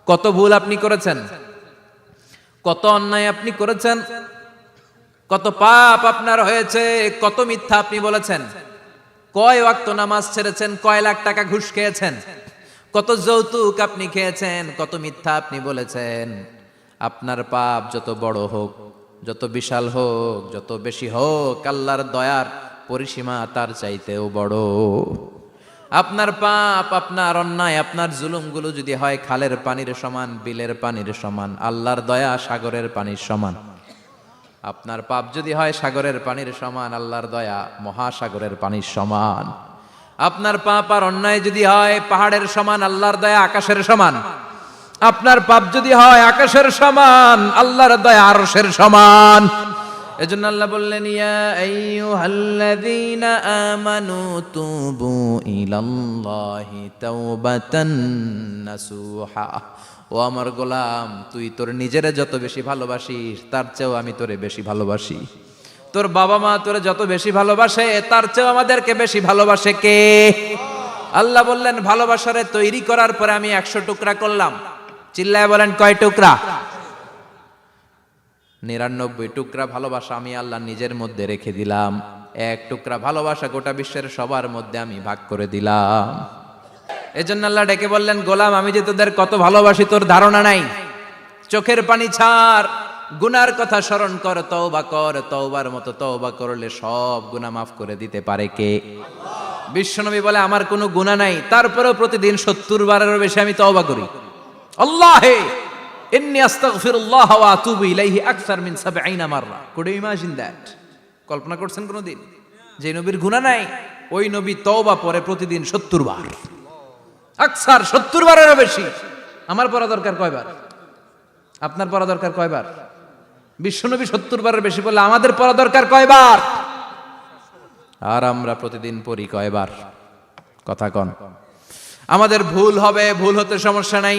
কত ভুল আপনি করেছেন, কত অন্যায় আপনি করেছেন, কত পাপ আপনার হয়েছে, কত মিথ্যা আপনি বলেছেন, কয় ওয়াক্ত নামাজ ছেড়েছেন, কয় লাখ টাকা ঘুষ খেয়েছেন, কত যৌতুক আপনি খেয়েছেন, কত মিথ্যা আপনি বলেছেন। আপনার পাপ যত বড় হোক, যত বিশাল হোক, যত বেশি হোক, আল্লাহর দয়ার পরিসীমা তার চাইতেও বড়। আপনার পাপ, আপনার অন্যায়, আপনার জুলুমগুলো যদি হয় খালের পানির সমান, বিলের পানির সমান, আল্লাহর দয়া সাগরের পানির সমান। আপনার পাপ যদি হয় সাগরের পানির সমান, আল্লাহর দয়া মহাসাগরের পানির সমান। আপনার পাপ আর অন্যায় যদি হয় পাহাড়ের সমান, আল্লাহর দয়া আকাশের সমান। আপনার পাপ যদি হয় আকাশের সমান, আল্লাহর দয়া আরশের সমান। এজন্য আল্লাহ বললেন, ইয়া আইয়ুহাল্লাযীনা আমানু তুবু ইলাল্লাহি তাওবাতান নাসুহা। ও আমার গোলাম, তুই তোর নিজেরে যত বেশি ভালোবাসিস তার চেয়েও আমি তোরে বেশি ভালোবাসি। তোর বাবা মা তোরে যত বেশি ভালোবাসে তার চেয়েও আমাদেরকে বেশি ভালোবাসে কে? আল্লাহ বললেন, ভালোবাসারে তৈরি করার পরে আমি 100 টুকরা করলাম। চিল্লায় বলেন, কয় টুকরা? 99 টুকরা ভালোবাসা আমি আল্লাহ নিজের মধ্যে রেখে দিলাম। 1 টুকরা ভালোবাসা গোটা বিশ্বের সবার মধ্যে আমি ভাগ করে দিলাম। এজন্য আল্লাহ ডেকে বললেন, গোলাম আমি যে তোদের কত ভালোবাসি তোর ধারণা নাই। চোখের পানি ছাড়, গুনার কথা স্মরণ কর, তওবা কর। তওবার মতো তওবা করলে সব গুনাহ মাফ করে দিতে পারে কে? বিশ্বনবী বলে, আমার কোনো গুনাহ নাই, তারপরেও প্রতিদিন 70 বারেরও বেশি আমি তওবা করি। আল্লাহে ইন্নী আস্তাগফিরুল্লাহ ওয়া আতুবু ইলাইহি আকসার মিন 70 মাররা। Could you imagine that? কল্পনা করছেন কোনদিন যে নবীর গুনাহ নাই, ওই নবী তওবা পড়ে প্রতিদিন 70 বার, আকসার 70 বারেরও বেশি। আমার পড়া দরকার কয়বার? আপনার পড়া দরকার কয়বার? বিশ্বনবী 70 বারের বেশি বললে আমাদের পড়া দরকার কয়বার? আর আমরা প্রতিদিন পড়ি কয়বার? কথা কন। আমাদের ভুল হবে, ভুল হতে সমস্যা নাই,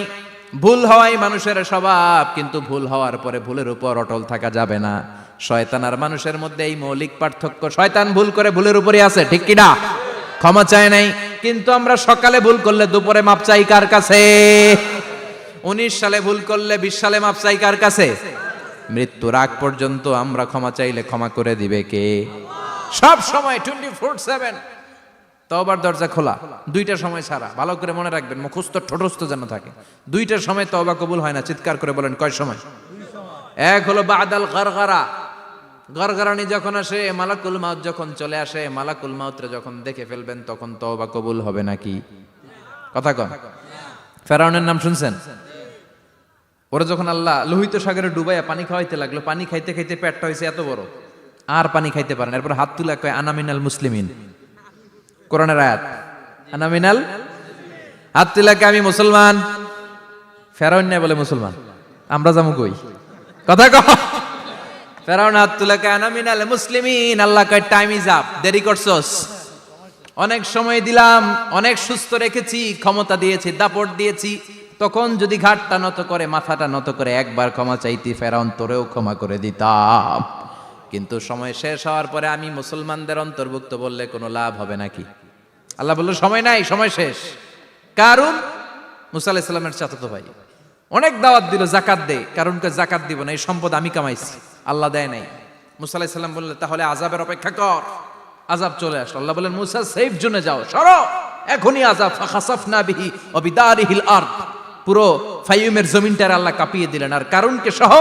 ভুল হওয়াই মানুষের স্বভাব, কিন্তু ভুল হওয়ার পরে ভুলের উপর অটল থাকা যাবে না। শয়তান আর মানুষের মধ্যে এই মৌলিক পার্থক্য। শয়তান ভুল করে ভুলের উপরই আছে, ঠিক কি না? ক্ষমা চায় নাই, কিন্তু আমরা সকালে ভুল করলে দুপুরে মাপ চাই কার কাছে? 19 সালে ভুল করলে 20 সালে মাপ চাই কার কাছে? মৃত্যুর আগ পর্যন্ত আমরা ক্ষমা চাইলে ক্ষমা করে দিবে কে? সব সময় 24/7 তওবার দরজা খোলা, 2টার সময় ছাড়া। ভালো করে মনে রাখবেন, মুখস্থ ঠোঁটস্থ যেন থাকে। 2টার সময় তওবা কবুল হয় না। চিৎকার করে বলেন, কয় সময়? এক হলো বাদাল গারগারা, গরগরানি যখন আসে, মালাকুল মাউত যখন চলে আসে, মালাকুল মাউতরে যখন দেখে ফেলবেন তখন তওবা কবুল হবে নাকি? কথা কন। ফেরাউনের নাম শুনছেন? ওরা যখন আল্লাহ লোহিত সাগরে ডুবাইয়া পানি খাওয়াইতে লাগলো, পানি খাইতে খাইতে পেটটা হয়েছে এত বড়, আর পানি খাইতে পারেন। এরপর হাত তুলে কয়, আনা মিনাল মুসলিমিন। কোরআনের আয়াত, আনা মিনাল, হাত তুলে কয় আমি মুসলমান। ফেরাউন না বলে মুসলমান, আমরা যাবো কই? কথা কন। ফেরাউন হাত তুলে কয় আনা মিনাল মুসলিমিন। আল্লাহ কয়, টাইম ইজ আপ, দেরি করছস। অনেক সময় দিলাম, অনেক সুস্থ রেখেছি, ক্ষমতা দিয়েছি, দাপট দিয়েছি, তখন যদি ঘাটটা নত করে, মাথাটা নত করে একবার ক্ষমা চাইতি, ফেরাউন তোরেও ক্ষমা করে দিতাম। কিন্তু সময় শেষ হওয়ার পরে আমি মুসলমানদের অন্তর্ভুক্ত বললে কোনো লাভ হবে নাকি? আল্লাহ বলল, সময় নাই, সময় শেষ। কারণ মুসা আলাইহিস সালামের চাচাতো ভাই অনেক দাওয়াত দিল, জাকাত দে। কারণকে জাকাত দিব না, এই সম্পদ আমি কামাইছি, আল্লাহ দেয় নাই। মুসা আলাইহিস সালাম বললেন, তাহলে আযাবের অপেক্ষা কর। আযাব চলে আসলো। আল্লাহ বলেন, মুসা সেফ জোনে যাও, সরো, এখনই আযাব। ফাখাসাফনা বিহি ওয়া বিদারিহিল আরদ। পুরো ফাইয়ুমের জমিনটার আল্লাহ কাঁপিয়ে দিলেন, আর কারুনকে সহ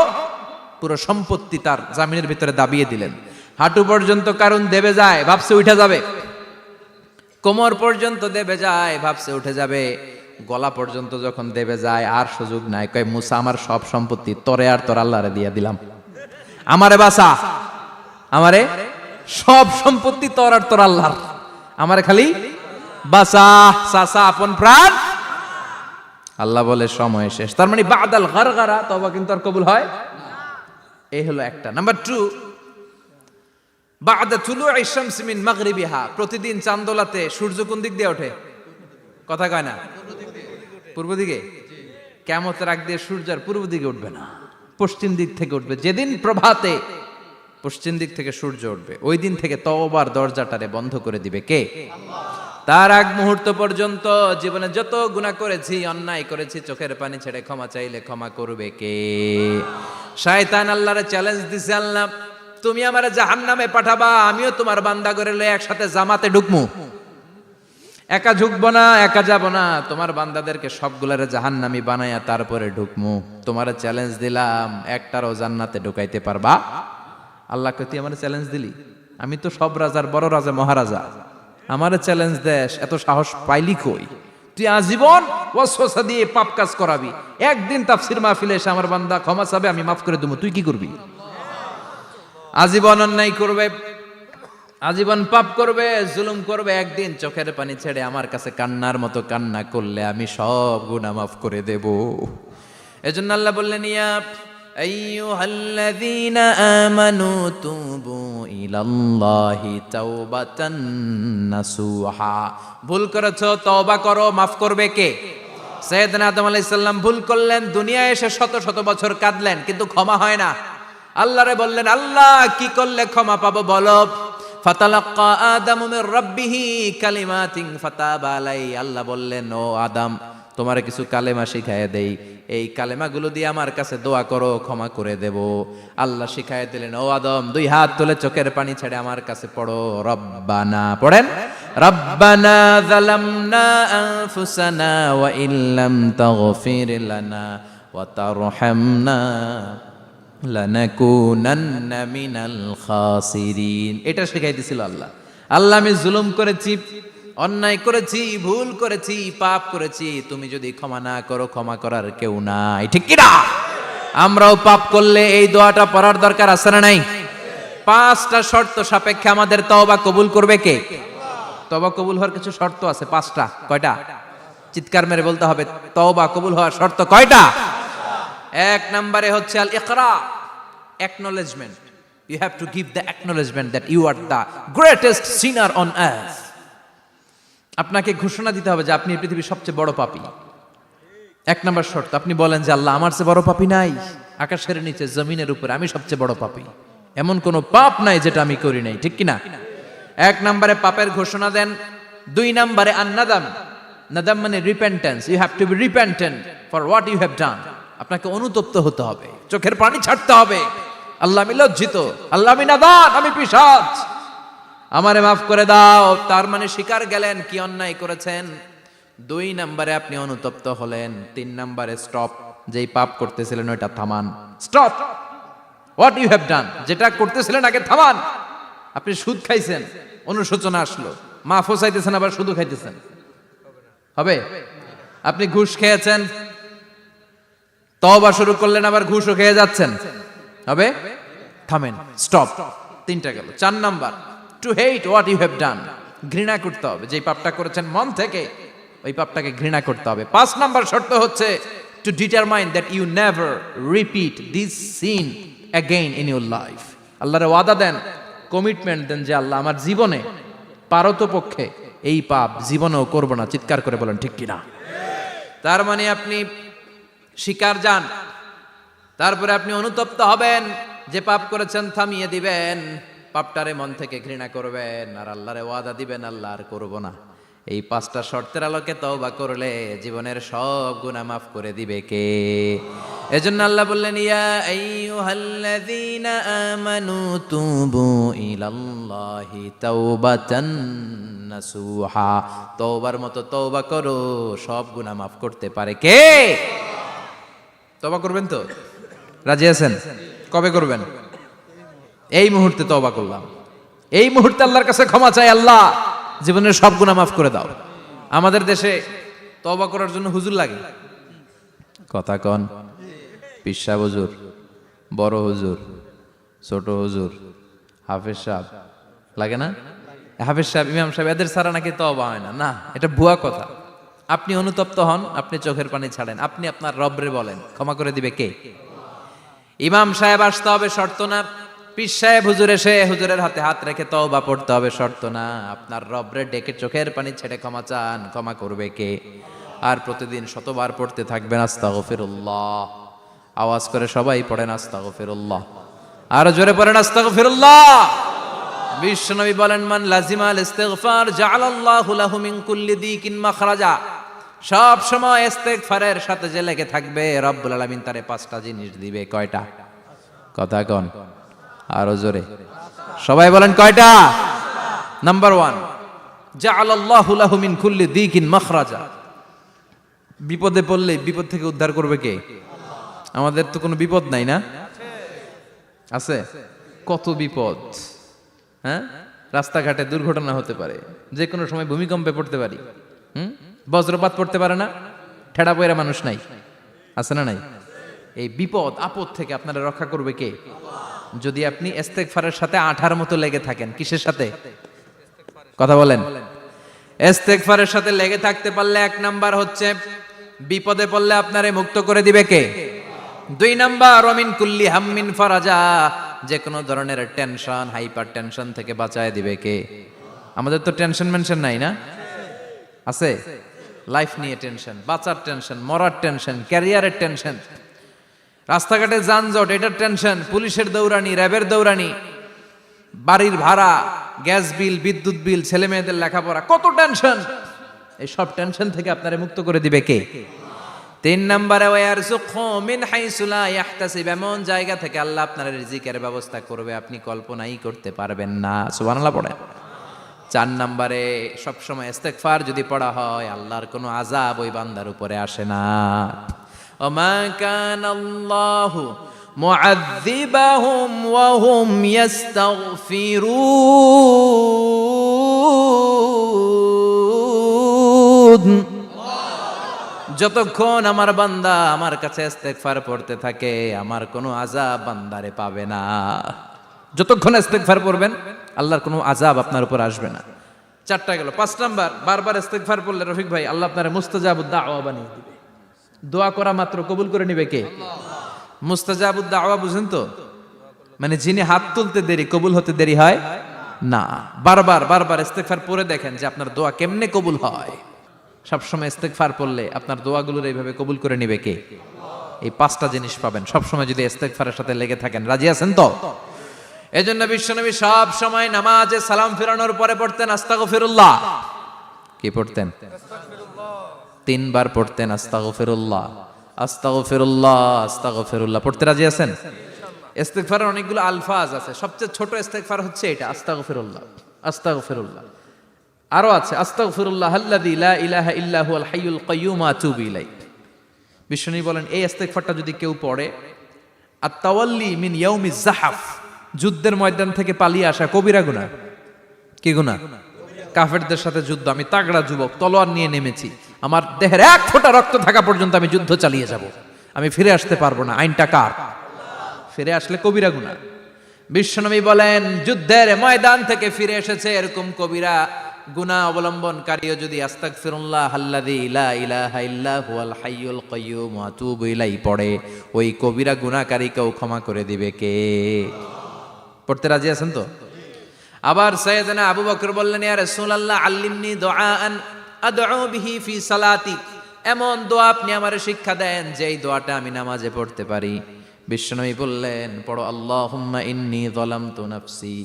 পুরো সম্পত্তি তার জামিনের ভিতরে দাবিয়ে দিলেন। হাঁটু পর্যন্ত কারুন দেবে যায়, ভাবছে উঠে যাবে। কোমর পর্যন্ত দেবে যায়, ভাবছে উঠে যাবে। গলা পর্যন্ত যখন দেবে যায়, আর সুযোগ নাই। কয়, মুসা আমার সব সম্পত্তি তোরে আর তোর আল্লাহরে দিয়ে দিলাম, আমারে বাঁচা, আমারে সব সম্পত্তি তোর আর তোর আল্লাহর, আমারে খালি বাঁচা, চাচা আপন প্রাণ। আল্লাহ বলে, সময় শেষ। তার মানে বাদাল গারগারা তওবা কিন্তু আর কবুল হয়। এই হলো একটা। নাম্বার 2, বাদা তুলুই শামসি মিন মাগরিবিহা। প্রতিদিন চাঁদোলাতে সূর্য কোন দিক দিয়ে ওঠে? কথা কয় না? পূর্ব দিকে। কিয়ামতের আগ দিয়ে সূর্য আর পূর্ব দিকে উঠবে না, পশ্চিম দিক থেকে উঠবে। যেদিন প্রভাতে পশ্চিম দিক থেকে সূর্য উঠবে, ওই দিন থেকে তওবার দরজাটারে বন্ধ করে দিবে কে? আল্লাহ। তার আগ মুহূর্ত পর্যন্ত জীবনে যত গুনাহ করেছি, অন্যায় করেছি, চোখের পানি ছেড়ে ক্ষমা চাইলে ক্ষমা করবে কে? শয়তান আল্লাহরে চ্যালেঞ্জ দিছে, আল্লাহ তুমি আমারে জাহান্নামে পাঠাবা, আমিও তোমার বান্দা করে লয়ে একসাথে জামাতে ঢুকমু। একা ঢুকবো না, একা যাব না, তোমার বান্দাদেরকে সবগুলারে জাহান্নামী বানায়া তারপরে ঢুকমু। তোমার চ্যালেঞ্জ দিলাম, একটারও জান্নাতে ঢুকাইতে পারবা? আল্লাহকে তুই আমার চ্যালেঞ্জ দিলি? আমি তো সব রাজার বড় রাজা, মহারাজা, আমার চ্যালেঞ্জ দেশ, এত সাহস পাইলি কই? তুই আজীবন ওয়াসওয়াসা দিয়ে পাপ কাজ করাবি, একদিন তাফসীর মাহফিলে এসে আমার বান্দা ক্ষমা চাবে, আমি মাফ করে দেবো, তুই কি করবি? আজীবন অন্যায় করবে, আজীবন পাপ করবে, জুলুম করবে, একদিন চোখের পানি ছেড়ে আমার কাছে কান্নার মতো কান্না করলে আমি সব গুনাহ মাফ করে দেব। এজন্য আল্লাহ বললেন, ইয়া আইয়ুহাল্লাযীনা আমানু তুবু ইলাল্লাহি তাওবাতান নাসুহা। ভুল করেছো, তওবা করো, মাফ করবে কে? সাইয়েদনা আদম আলাইহিস সালাম ভুল করলেন, দুনিয়ায় এসে শত শত বছর কাঁদলেন, কিন্তু ক্ষমা হয় না। আল্লাহরে বললেন, আল্লাহ কি করলে ক্ষমা পাবো বলো? ফাতালাক্কা আদামু মির রাব্বিহি কালিমাতিন ফাতাবা আলাইহি। আল্লাহ বললেন, ও আদম, তোমারে কিছু কালেমা শিখায় দেই, এই কালেমাগুলো দিয়ে আমার কাছে দোয়া করো, ক্ষমা করে দেব। আল্লাহ শিখায় দিলেন, ও আদম, দুই হাত তুলে চোখের পানি ছেড়ে আমার কাছে পড়ো, রব্বানা, পড়েন, রব্বানা যালামনা আনফুসানা ওয়া ইল্লাম তাগফির লানা ওয়া তারহামনা লানাকুনান্না মিনাল খাসিরিন। এটা শিখাই দিছিল আল্লাহ। আল্লাহ, আমি জুলুম করেছি, অন্যায় করেছি, ভুল করেছি, পাপ করেছি, তুমি যদি ক্ষমা না করো, ক্ষমা করার কেউ নাই, ঠিক কি না? আমরাও পাপ করলে এই দোয়াটা পড়ার দরকার আছে না নাই? 5টা শর্ত সাপেক্ষে আমাদের তওবা কবুল করবে কে? তওবা কবুল হওয়ার কিছু শর্ত আছে, 5টা। কয়টা? চিৎকার মেরে বলতে হবে, তওবা কবুল হওয়ার শর্ত কয়টা? 1 নম্বরে হচ্ছে আল ইকরা, acknowledgement. You have to give the acknowledgement that you are the greatest sinner on earth. আপনাকে ঘোষণা দিতে হবে যে আপনি এই পৃথিবীর সবচেয়ে বড় পাপী। 1 নম্বর শর্ত, আপনি বলেন যে আল্লাহ, আমার চেয়ে বড় পাপী নাই, আকাশের নিচে জমিনের উপরে আমি সবচেয়ে বড় পাপী, এমন কোনো পাপ নাই যেটা আমি করি নাই, ঠিক কি না? 1 নম্বরে পাপের ঘোষণা দেন। 2 নম্বরে আন-নাদাম, নাদাম মানে repentance. You have to be repentant for what you have done. আপনাকে অনুতপ্ত হতে হবে, চোখের পানি ছাড়তে হবে, আল্লাহ আমি লজ্জিত, আল্লাহ আমি নাদান, আমি পিশাচ, আমারে মাফ করে দাও। তার মানে স্বীকার গেলেন কি অন্যায় করেছেন। 2 নম্বরে আপনি অনুতপ্ত হলেন। 3 নম্বরে স্টপ, যেই পাপ করতেছিলেন ওইটা থামান, stop what you have done, যেটা করতেছিলেন আগে থামান। আপনি সুদ খাইছেন, অনুশোচনা আসলো, মাফও চাইতেছেন, আবার সুদও খাইতেছেন, হবে? আপনি ঘুষ খেয়েছেন, তওবা শুরু করলেন, আবার ঘুষও খেয়ে যাচ্ছেন, হবে? থামেন, স্টপ। 3টা গেল। 4 number, to hate what you have done, ঘৃণা করতে হবে, যেই পাপটা করেছেন মন থেকে ওই পাপটাকে ঘৃণা করতে হবে। 5 নাম্বার শর্ত হচ্ছে to determine that you never repeat this sin again in your life. আল্লাহর ওয়াদা দেন, কমিটমেন্ট দেন যে আল্লাহ আমার জীবনে পারতপক্ষে এই পাপ জীবনেও করব না। চিৎকার করে বলেন ঠিক কিনা? তার মানে আপনি স্বীকার যান, তারপরে আপনি অনুতপ্ত হবেন, যে পাপ করেছেন থামিয়ে দিবেন, পাপটারে মন থেকে ঘৃণা করবেন, আর আল্লাহরে ওয়াদা দিবেন আল্লাহ আর করব না। এই 5টা শর্তের আলোকে তওবা করলে জীবনের সব গুনাহ মাফ করে দিবে কে? এজন্য আল্লাহ বললেন, ইয়া আইয়ুহাল্লাযীনা আমানু তুবু ইলাল্লাহি তাওবাতান নাসুহা। তওবার মতো তওবা করো, সব গুনাহ মাফ করতে পারে কে? তওবা করবেন তো? রাজি আছেন? কবে করবেন? এই মুহূর্তে তওবা করলাম, এই মুহূর্তে আল্লাহর কাছে ক্ষমা চাই, আল্লাহ জীবনের সব গুনাহ মাফ করে দাও। আমাদের দেশে তওবা করার জন্য হুজুর লাগে, কথা কন, পীর সাহেব হুজুর, বড় হুজুর, ছোট হুজুর, হাফেজ সাহেব লাগে না? হাফেজ সাহেব, ইমাম সাহেব, এদের ছাড়া নাকি তওবা হয় না। না, এটা ভুয়া কথা। আপনি অনুতপ্ত হন, আপনি চোখের পানি ছাড়েন, আপনি আপনার রবরে বলেন, ক্ষমা করে দিবে কে? ইমাম সাহেব আসতে হবে শর্ত না, পীর সাহেব হুজুর এসে হুজুরের হাতে হাত রেখে তওবা পড়তে হবে শর্ত না। আপনার রবরে ডেকে চোখের পানি ছেড়ে ক্ষমা চান, ক্ষমা করবে কে? আর প্রতিদিন শতবার পড়তে থাকবেন আস্তাগফিরুল্লাহ। আওয়াজ করে সবাই পড়েন আস্তাগফিরুল্লাহ, আর জোরে পড়েন আস্তাগফিরুল্লাহ। বিশ্বনবী বলেন, মান লাজিমাল ইস্তিগফার জাআলাল্লাহু লাহু মিন কুল্লি দিকিন মাখরাজা। সব সময় ইস্তিগফারের সাথে যে লেগে থাকবে, রব্বুল আলামিন তারে 5টা জিনিস দিবে। কয়টা? কথা কোন, আরো জোরে সবাই বলেন কয়টা? নাম্বার 1, জাআলাল্লাহু লাহু মিন কুল্লি দিকিন মাখরাজা। বিপদে পড়লে বিপদ থেকে উদ্ধার করবে কে? আমাদের তো কোনো বিপদ নাই না? আছে? কত বিপদ, হ্যাঁ? রাস্তাঘাটে দুর্ঘটনা হতে পারে, যে কোনো সময় ভূমিকম্পে পড়তে পারি, বজ্রপাত পড়তে পারে না, ঠেড়া পয়রা মানুষ নাই, আছে না নাই? এই বিপদ আপদ থেকে আপনারা রক্ষা করবে কে? যদি আপনি ইস্তেগফারের সাথে আঠার মতো লেগে থাকেন। কিসের সাথে? কথা বলেন। ইস্তেগফারের সাথে লেগে থাকতে পারলে 1 নাম্বার হচ্ছে বিপদে পড়লে আপনারে মুক্ত করে দিবে কে? 2 নাম্বার ওমিন কুল্লি হাম্মিন ফারাজা, যে কোনো ধরনের টেনশন, হাইপার টেনশন থেকে বাঁচায় দিবে কে? আমাদের তো টেনশন মেনশন নাই না? আছে? লাইফ নিয়ে টেনশন, বাঁচার টেনশন, মরার টেনশন, ক্যারিয়ারের টেনশন, রাস্তাঘাটে যানজট এটার টেনশন, পুলিশের দৌড়ানি, র্যাবের দৌড়ানি, বাড়ির ভাড়া, গ্যাস বিল, বিদ্যুৎ বিল, ছেলে মেয়েদের লেখাপড়া, কত টেনশন। এই সব টেনশন থেকে আপনারে মুক্ত করে দিবে কে? 3 নম্বরে ওয়ারযুকহু মিন হাইসু লা ইয়াহতাসিব, এমন জায়গা থেকে আল্লাহ আপনার রিজিকের ব্যবস্থা করবে আপনি কল্পনাই করতে পারবেন না। সুবহানাল্লাহ পড়ে। 4 নম্বরে সবসময় ইস্তেগফার যদি পড়া হয়, আল্লাহর কোনো আযাব ওই বান্দার উপরে আসে না। ওমা কানাল্লাহু মুআযযিবাহুম ওয়া হুম ইস্তাগফিরুন, যতক্ষণ আমার বান্দা আমার কাছে ইস্তেগফার পড়তে থাকে, আমার কোনো আযাব বান্দারে পাবে না। যতক্ষণ ইস্তেগফার পড়বেন, আল্লাহর কোনো আযাব আপনার উপর আসবে না। 4টা গেল। 5 নাম্বার, বারবার ইস্তেগফার পড়লে রফিক ভাই আল্লাহ আপনার মুস্তাজাবুদ দাওয়া বানিয়ে দিবে। দোয়া করা মাত্র কবুল করে নিবে কে? মুস্তাজাবুদ দাওয়া বুঝেন তো? মানে যিনি হাত তুলতে দেরি, কবুল হতে দেরি হয় না। বারবার বারবার ইস্তেগফার পড়ে দেখেন যে আপনার দোয়া কেমনে কবুল হয়। সবসময় ইস্তেগফার পড়লে আপনার দোয়াগুলোর এইভাবে কবুল করে নিবে কে? এই 5টা জিনিস পাবেন সবসময় যদি ইস্তেগফারের সাথে লেগে থাকেন। রাজি আছেন তো? এজন্য বিশ্বনবী সব সময় নামাজে সালাম ফিরানোর পরে পড়তেন আস্তাগফিরুল্লাহ। কি পড়তেন? 3 বার পড়তেন আস্তাগফিরুল্লাহ, আস্তাগফিরুল্লাহ, আস্তাগফিরুল্লাহ। পড়তে রাজি আছেন? ইস্তেগফারের অনেকগুলো আলফাজ আছে, সবচেয়ে ছোট ইস্তেগফার হচ্ছে এটা, আস্তাগফিরুল্লাহ, আস্তাগফিরুল্লাহ। আরো আছে আস্তাগফিরুল্লাহ আল্লাযী লা ইলাহা ইল্লা হুয়াল হাইয়ুল কাইয়্যুম ওয়া আতুবু ইলাইহি। বিশ্বনবী বলেন এই ইস্তেগফারটা যদি কেউ পড়ে, আত-তাওয়াল্লি মিন ইয়াউমিজ যাহাফ, যুদ্ধের ময়দান থেকে পালিয়ে আসা কবিরা গুনাহ। কি গুনাহ? কাফেরদের সাথে যুদ্ধ, আমি তাগড়া যুবক, তলোয়ার নিয়ে নেমেছি, আমার দেহের 1 ফোঁটা রক্ত থাকা পর্যন্ত আমি যুদ্ধ চালিয়ে যাব, আমি ফিরে আসতে পারবো না। আইনটা কার? ফিরে আসলে কবিরা গুনাহ। বিশ্বনবী বলেন যুদ্ধের ময়দান থেকে ফিরে এসেছে এরকম কবিরা গুনাহ অবলম্বনকারীও যদি আস্তাগফিরুল্লাহ আল্লাযী লা ইলাহা ইল্লা হুয়াল হাইয়ুল কাইয়্যুম ওয়া আতুবু ইলাইহি পড়ে, ওই কবিরা গুনাহকারীকেও ক্ষমা করে দিবে কে? পড়তে রাজি আছেন তো? আবার সাইয়েদনা আবু বকর বললেন, ইয়া রাসূলুল্লাহ আল্লিমনি দুআআন আদউ বিহি ফি সালাতি, এমন দোয়া আপনি আমারে শিক্ষা দেন যেই দোয়াটা আমি নামাজে পড়তে পারি। বিশ্বনবী বললেন পড়ো, আল্লাহুম্মা ইন্নী যালামতু নাফসি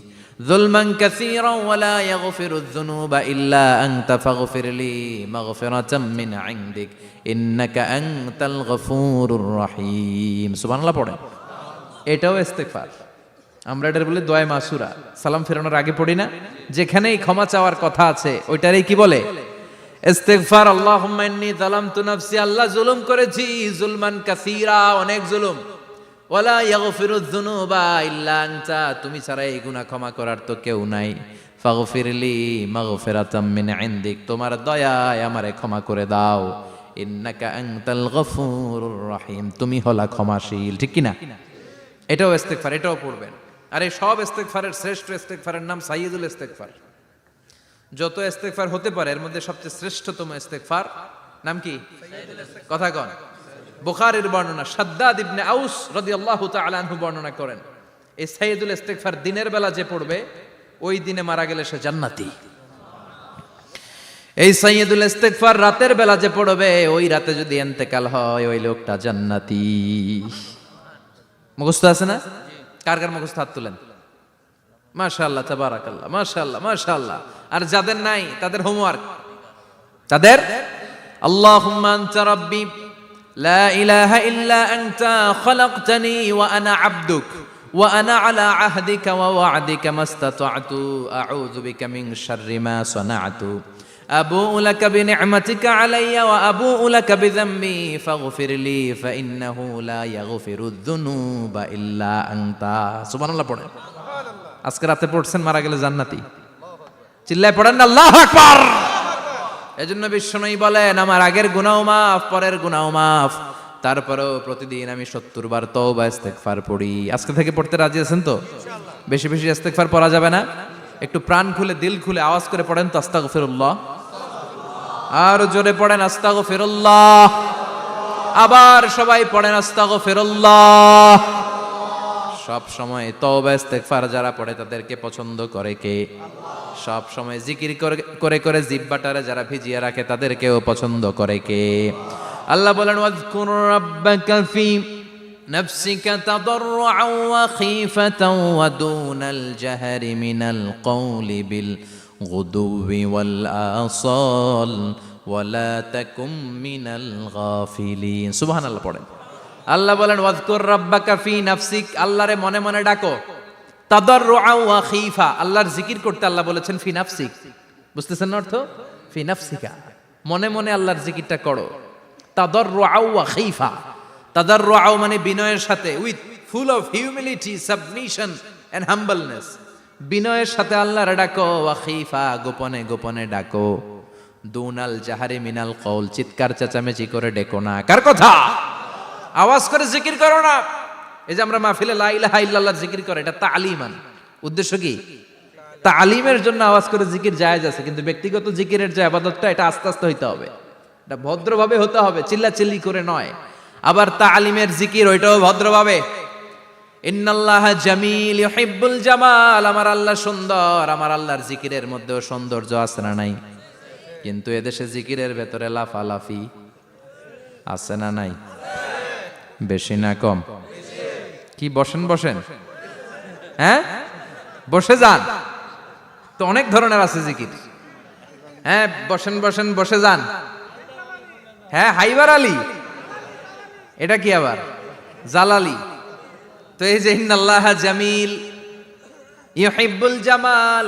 যুলমান কাসীরান ওয়া লা ইয়াগফিরুয যুনুবা ইল্লা আনতা ফাগফিরলি মাগফিরাতাম মিন ইনদিক ইন্নাকা আনতাল গফুরুর রহিম। সুবহানাল্লাহ পড়েন। এটাও ইস্তেগফার। আমরা এটার বলে দোয়া মাসুরা, সালাম ফেরানোর আগে পড়ি না? যেখানেই ক্ষমা চাওয়ার কথা আছে ওইটারই কি বলে? ইস্তেগফার। আল্লাহুম্মা ইন্নী যালামতু নাফসি, আল্লাহ জুলুম করেছি, যুলমান কাসীরা, অনেক জুলুম, ওয়ালা ইয়াগফিরুয যুনুবা ইল্লা আনতা, তুমি ছাড়া এই গুনাহ ক্ষমা করার তো কেউ নাই। ফাগফিরলি মাগফিরাতাম মিন ইনদিক, তোমার দয়ায় আমারে ক্ষমা করে দাও। ইন্নাকা আনতাল গফুরুর রহিম, তুমি হলা ক্ষমাশীল। ঠিক কি না? এটাও ইস্তেগফার, এটাও পড়বেন। আর এই সব ইস্তেগফারের শ্রেষ্ঠ ইস্তেগফারের নাম সাইয়্যিদুল ইস্তেগফার। যত ইস্তেগফার হতে পারে এর মধ্যে সবচেয়ে শ্রেষ্ঠতম ইস্তেগফার নাম কি? কথা কন। বুখারীর বর্ণনা, শাদ্দাদ ইবনে আউস রাদিয়াল্লাহু তাআলা আনহু বর্ণনা করেন, এই সাইয়্যিদুল ইস্তেগফার দিনের বেলা যে পড়বে ওই দিনে মারা গেলে সে জান্নাতি। এই সাইয়্যিদুল ইস্তেগফার রাতের বেলা যে পড়বে ওই রাতে যদি ইন্তেকাল হয় ওই লোকটা জান্নাতি। মুখস্থ আছে না? কার কার মুখস্থ? হাত তুলেন। মাশাআল্লাহ, তাবারাকাল্লাহ, মাশাআল্লাহ, মাশাআল্লাহ। আর যাদের নাই তাদের হোমওয়ার্ক, তাদের আল্লাহুম্মা আনতা রাব্বি লা ইলাহা ইল্লা আনতা খালাকতানি ওয়া আনা আবদুক ওয়া আনা আলা আহদিকা ওয়া ওয়া'দিকা মাস্তাতা'তু আউযু বিকা মিন শাররি মা সানা'তু আবুউ লাকা বিনি'মাতিকা আলাইয়া ওয়া আবুউ লাকা বিযামবি ফাগফির লি ফাইন্নাহু লা ইয়াগফিরুয যুনুবা ইল্লা আনতা। সুবহানাল্লাহ পড়েন। আজকে রাতে পড়ছেন, মারা গেলে জান্নাতি। চিল্লায় পড়েন না আল্লাহু আকবার। এজন্য বিশ্বনবী বলেন, আমার আগের গুনাহ মাফ, পরের গুনাহ মাফ, তারপরেও প্রতিদিন আমি 70 বার তওবা ইস্তেগফার পড়ি। আজকে থেকে পড়তে রাজি আছেন তো? বেশি বেশি ইস্তেগফার পড়া যাবে না? একটু প্রাণ খুলে, দিল খুলে আওয়াজ করে পড়েন তো আস্তাগফিরুল্লাহ। আর জোরে পড়েন আস্তাগফিরুল্লাহ। আবার সবাই পড়েন আস্তাগফিরুল্লাহ। সব সময় তওবা ইস্তেগফার যারা পড়ে তাদেরকে পছন্দ করে কে? সব সময় জিকির করে করে জিহ্বাটারে যারা ভিজিয়ে রাখে তাদেরকেও পছন্দ করে কে? আল্লাহ বলেন, ওয়াজকুর রাব্বাকা ফি নাফসিকা তাদাররুআন ওয়া খীফাতান ওয়া দুনাল জাহরি মিনাল কওলি বিল গুদুবি ওয়াল আসাল ওয়া লা তাকুম মিনাল গাফিলিন। সুবহানাল্লাহ পড়েন। আল্লাহ বলেন, ওয়াজকুর রাব্বাকা ফি নাফসিক, আল্লাহরে মনে মনে ডাকো। তাদাররুআন ওয়া খীফা, আল্লাহর জিকির করতে আল্লাহ বলেছেন ফি নাফসিক। বুঝতেছেন না অর্থ? ফি নাফসিকা, মনে মনে আল্লাহর জিকিরটা করো। তাদাররুআন ওয়া খীফা, তাদাররুআন মানে বিনয়ের সাথে, with full of humility, submission and humbleness. বিনয়ের সাথে আল্লাহরে ডাকো। ওয়া খীফা, গোপনে গোপনে ডাকো। দুনাল জাহারি মিনাল কওল, চিৎকার চেঁচামেচি করে ডেকো না। কার কথা? আওয়াজ করে জিকির করো না। এই যে আমরা মাহফিলে লা ইলাহা ইল্লাল্লাহ জিকির করে, এটা তালিমান। উদ্দেশ্য কি? তালিমের জন্য আওয়াজ করে জিকির জায়েজ আছে, কিন্তু ব্যক্তিগত জিকিরের যে ইবাদতটা, এটা আস্তে আস্তে হইতে হবে, এটা ভদ্রভাবে হতে হবে, চিল্লাচিল্লি করে নয়। আবার তালিমের জিকির ওইটাও ভদ্রভাবে। ইন্নাল্লাহা জামিল ইউহিব্বুল জামাল, আমার আল্লাহ সুন্দর, আমার আল্লাহর জিকিরের মধ্যেও সৌন্দর্য আছে না নাই? কিন্তু এদেশে জিকিরের ভেতরে লাফালাফি আছে না নাই? বেশি না কম? কি বসেন বসেন, হ্যাঁ বসে যান তো, অনেক ধরনের আছে জিকির। হ্যাঁ বসেন বসেন, বসে যান। হ্যাঁ হাইবার আলী, এটা কি আবার জালালি? তো এই যে ইন্নাল্লাহা জামিল ইউহিব্বুল জামাল,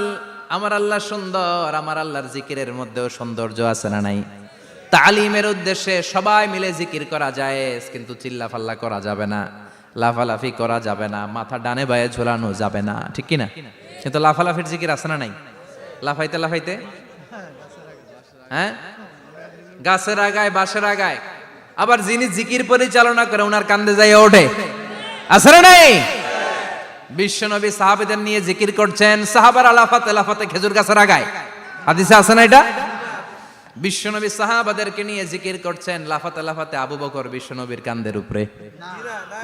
আমার আল্লাহ সুন্দর, আমার আল্লাহর জিকিরের মধ্যেও সৌন্দর্য আছে না নাই? তালিমের উদ্দেশ্যে সবাই মিলে জিকির করা যায়, কিন্তু চিল্লাফাল্লা করা যাবে না, লাফালাফি করা যাবে না, মাথা ডানে বায়ে ঝোলানো যাবে না, ঠিক কিনা? কিন্তু লাফালাফির জিকির আছে না নাই? লাফাইতে লাফাইতে, হ্যাঁ গাছের আগায় বাঁশের আগায়। আবার যিনি জিকির পরিচালনা করে ওনার কান্দে যাই ওঠে, আছে না নাই? বিশ্বনবী সাহাবাদের নিয়ে জিকির করছেন, সাহাবারা লাফাতে লাফাতে খেজুর গাছের আগায়। হাদিসে আছে না এটা? বিশ্বনবী সাহাবাদেরকে নিয়ে জিকির করছেন, লাফাতে লাফাতে আবু বকর বিশ্বনবীর কান্দের উপরে।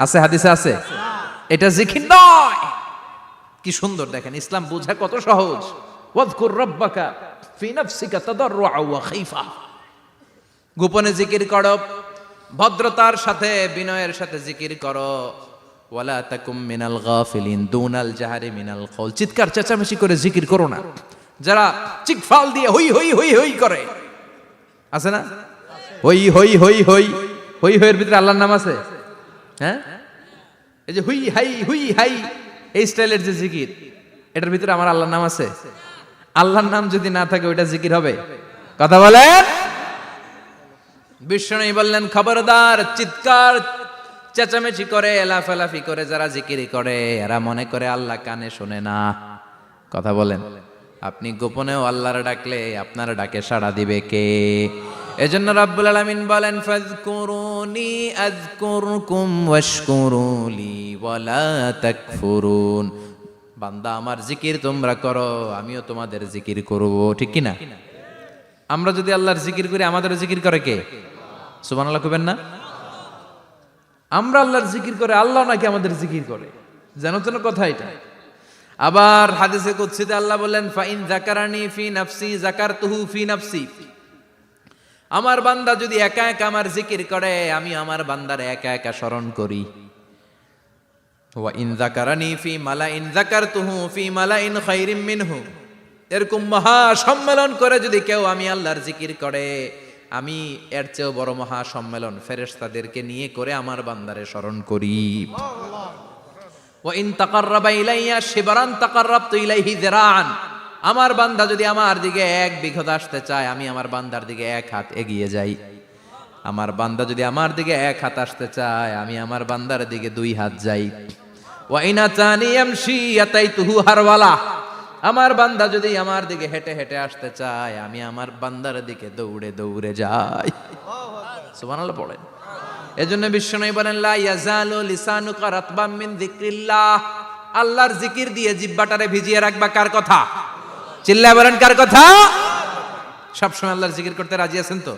আছে হাদিসে আছে? এটা জিকির নয়। কি সুন্দর দেখেন, ইসলাম বোঝা কত সহজ। ওয়াজকুর রাব্বাকা ফি নাফসিকা তাদাররুআন ওয়া খীফা, গোপনে জিকির করো, ভদ্রতার সাথে বিনয়ের সাথে জিকির করো। ওয়ালা তাকুম মিনাল গাফিলিন, দুনাল জাহারি মিনাল কওল, চিৎকার চেঁচামেচি করে জিকির করো না। যারা চিকফাল দিয়ে হই হই হই হই করে, আছে না? হই হই হই হই হই হইয়ের ভিতরে আল্লাহর নাম আছে। হ্যাঁ এই যে হুই হাই হুই হাই, এই স্টাইলের যে জিকির, এটার ভিতরে আমার আল্লাহর নাম আছে? আল্লাহর নাম যদি না থাকে ওইটা জিকির হবে? কথা বলেন। বিশ্বনবী বললেন, খবরদার, চিৎকার চেঁচামেচি করে লাফালাফি করে যারা জিকিরি করে, এরা মনে করে আল্লাহ কানে শোনে না। কথা বলেন। আপনি গোপনেও আল্লাহর ডাকলে আপনার ডাকে সাড়া দিবে কে? এজন্য রাব্বুল আলামিন বলেন, ফাযকুরুনি আযকুরকুম ওয়াশকুরুলি ওয়ালা তাকফুরুন। বান্দা আমার জিকির তোমরা করো, আমিও তোমাদের জিকির করব, ঠিক কি না? আমরা যদি আল্লাহর জিকির করি, আমাদেরও জিকির করে কে? সুবহানাল্লাহ কইবেন না? আমরা আল্লাহর জিকির করে, আল্লাহ নাকি আমাদের জিকির করে, জানো তো না কথা এটা? আবার হাদিসে কুদসিতে আল্লাহ বললেন, ফাইন যাকারানি ফি নাফসি যাকারতুহু ফি নাফসি, আমার বান্দা যদি একা একা আমার জিকির করে, আমি আমার বান্দার একা একা স্মরণ করি। ওয়া ইন যাকারানি ফি মালাইন যাকারতুহু ফি মালাইন খায়রিম মিনহু। এরকম মহা সম্মেলন করে যদি কেউ আমি আল্লাহর জিকির করে, আমি এর চেয়েও বড় মহা সম্মেলন ফেরেশতাদেরকে নিয়ে করে আমার বান্দারে স্মরণ করি। ওয়া ইন তাকাররাবা ইলাইয়া শিবরান তাকাররাবতু ইলাইহি যিরাআন। আমার বান্দা যদি আমার দিকে এক বিঘত আসতে চায়, আমি আমার বান্দার দিকে এক হাত এগিয়ে যাই। আমার বান্দা যদি আমার দিকে এক হাত আসতে চায়, আমি আমার বান্দার দিকে দুই হাত যাই। ওয়া ইন আতানি ইয়ামশি আতাইতুহু হারওয়ালা। আমার বান্দা যদি আমার দিকে হেঁটে হেঁটে আসতে চায়, আমি আমার বান্দার দিকে দৌড়ে দৌড়ে যাই। সুবহানাল্লাহ পড়েন। এজন্য বিশ্বনবী বলেন, লা ইয়াজালু লিসানুকা রাতবাম মিন যিকরিল্লাহ। আল্লাহর জিকির দিয়ে জিহ্বাটারে ভিজিয়ে রাখবা। কার কথা? চিল্লায় বলেন কার কথা? সবসময় আল্লাহর জিকির করতে রাজি আছেন তো?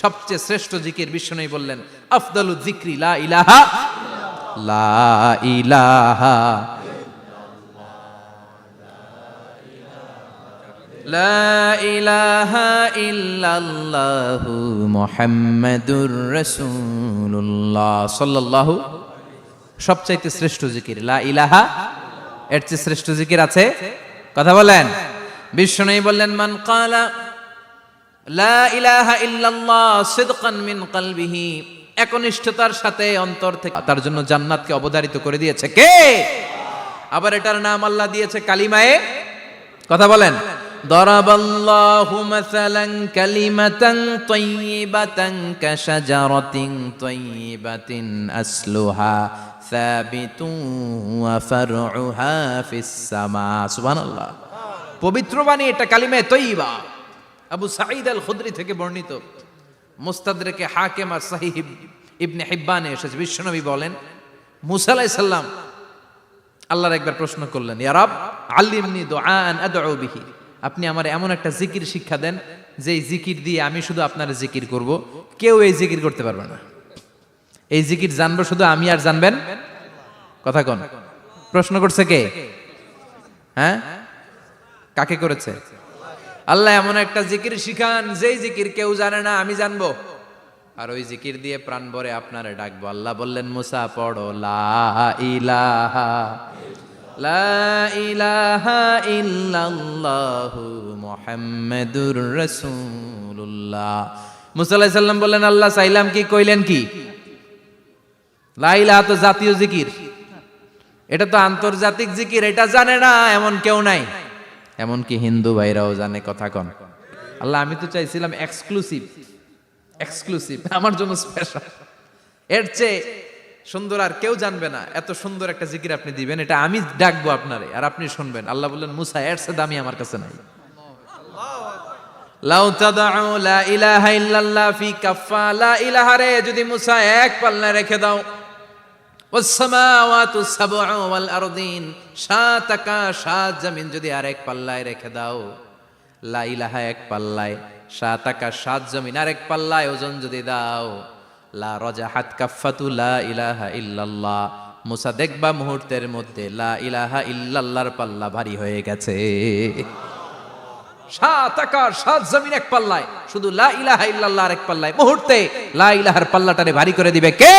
সবচেয়ে শ্রেষ্ঠ জিকির বিশ্বনবী বললেন, আফদালু যিকরি লা ইলাহা লা ইলাহা লা ইলাহা ইল্লাল্লাহু মুহাম্মাদুর রাসূলুল্লাহ সাল্লাল্লাহু। সবচাইতে শ্রেষ্ঠ জিকির লা ইলাহা। এর চেয়ে শ্রেষ্ঠ জিকির আছে? কথা বলেন। বিশ্বনবী বললেন, মান ক্বালা লা ইলাহা ইল্লাল্লাহ সিদকান মিন কলবিহি, একনিষ্ঠতার সাথে অন্তর থেকে, তার জন্য জান্নাতকে অবধারিত করে দিয়েছে কে? আবার এটার নাম আল্লাহ দিয়েছে কালিমায়ে। কথা বলেন। দরাবাল্লাহু মাসালান কালিমাতান তাইয়িবাতান কাশাজারাতিন তাইয়িবাতিন আসলুহা সাবিতুন ওয়া ফারউহা ফিস সামা। সুবহানাল্লাহ। পবিত্র বাণী এটা কালিমায়ে তাইয়িবা। আবু সাঈদ আল খুদরি থেকে বর্ণিত, মুস্তাদরাকে হাকিম আর সহিহ ইবনে হিব্বানে এসেছে। বিশ্বনবী বলেন, মুসা আলাইহিস সালাম আল্লাহর একবার প্রশ্ন করলেন, ইয়া রাব আল্লিমনি দুআআন আদউ বিহি। আপনি আমার এমন একটা জিকির শিক্ষা দেন, যেই জিকির দিয়ে আমি শুধু আপনার জিকির করব, কেউ এই জিকির করতে পারবে না। এই জিকির জানবো শুধু আমি, আর জানবেন কথা কোন? প্রশ্ন করছে কে? হ্যাঁ, কাকে করেছে? আল্লাহ এমন একটা জিকির শিখান, যেই জিকির কেউ জানে না, আমি জানবো, আর ওই জিকির দিয়ে প্রাণ ভরে আপনারে ডাকবো। আল্লাহ বললেন, মুসা পড়ো লা ইলাহা লা ইলাহা ইল্লাল্লাহু মুহাম্মাদুর রাসূলুল্লাহ। মুসা আলাইহিস সালাম বললেন, আল্লাহ চাইলাম কি, কইলেন কি? লা ইলাহা তো জাতীয় জিকির, এটা তো আন্তর্জাতিক জিকির, এটা জানে না এমন কেউ নাই। এমনকি হিন্দু ভাইরাও জানে। কথা কন। আল্লাহ আমি তো চাইছিলাম এক্সক্লুসিভ, এক্সক্লুসিভ আমার জন্য স্পেশাল, এর চেয়ে সুন্দর আর কেউ জানবে না। এত সুন্দর একটা জিকির আপনি দিবেন, এটা আমি ডাকবো আপনারে আর আপনি শুনবেন। আল্লাহ বললেন, মুসা এর চেয়ে দামি আমার কাছে নাই। লাউ তাদউ লা ইলাহা ইল্লাল্লাহ ফি কাফা, লা ইলাহা রে যদি মুসা এক পাল্লায় রেখে দাও, ওয়াস সামাওয়াতু সাবউ ওয়াল আরদিন, সাত আকাশ সাত জমিন যদি আরেক পাল্লায় রেখে দাও, লা ইলাহা এক পাল্লায়, সাত আকাশ সাত জমিন আরেক পাল্লায় ওজন যদি দাও, লা রাজাহাত কাফাতু লা ইলাহা ইল্লাল্লাহ। মুসা দেখবা মুহূর্তের মধ্যে লা ইলাহা ইল্লাল্লাহর পাল্লা ভারী হয়ে গেছে। সাত আকাশ সাত জমিন এক পাল্লায়, শুধু লা ইলাহা ইল্লাল্লাহ এক পাল্লায়, মুহূর্তে লা ইলাহার পাল্লাটারে ভারী করে দিবে কে?